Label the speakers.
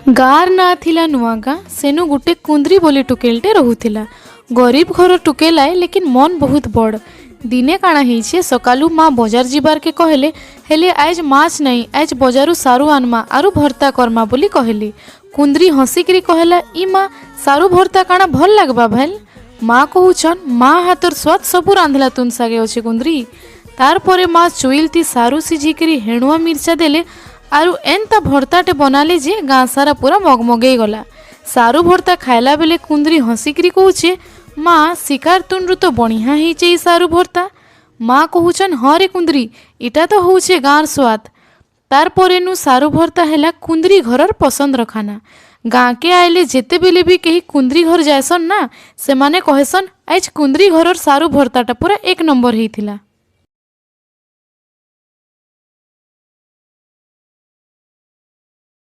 Speaker 1: गार ना थिला नुआ गाँ सेनु गुटे कुंद्री बोली टुकेलटे रहुथिला। गरीब घर टुकेलाए लेकिन मन बहुत बड़। दिने काଣା ହେଇଛେ सकालू माँ बजार जीवार के कहले हेले आज माछ नहीं आज बजारू सारू आनमा आरु भर्ता करमा बोली कहले। कुंद्री हसिकरी कहला ई माँ सारू भर्ता काଣା भल लागबा भल। माँ कहूछन माँ हाथर स्वाद सबू रांधला तुन सागे अच्छे कुंद्री। तार परे माँ चुइलती सारू सिझिकरी हेणुआ मिर्चा देले आरु एनता भर्ताटे बनाले जे गाँ सारा पूरा मगमगे गला। सारू भर्ता खाइला बेले कुंद्री हसिकरी कहूछे माँ शिकार तुनरु तो बढ़िया ହେଇଛେ ई सारू भर्ता। माँ कहूछन हाँ रे कुंद्री इटा तो होछे गाँर स्वाद। तार परे नु सारू भर्ता हैला कुंद्री घरर पसंद खाना। गाँ के आइले जेते बेले भी कहीं कुंद्री घर जायसन ना से माने कहेसन आज कुंद्री घरर सारू भर्ताटा पूरा एक नंबर ହେଇଥିଲା।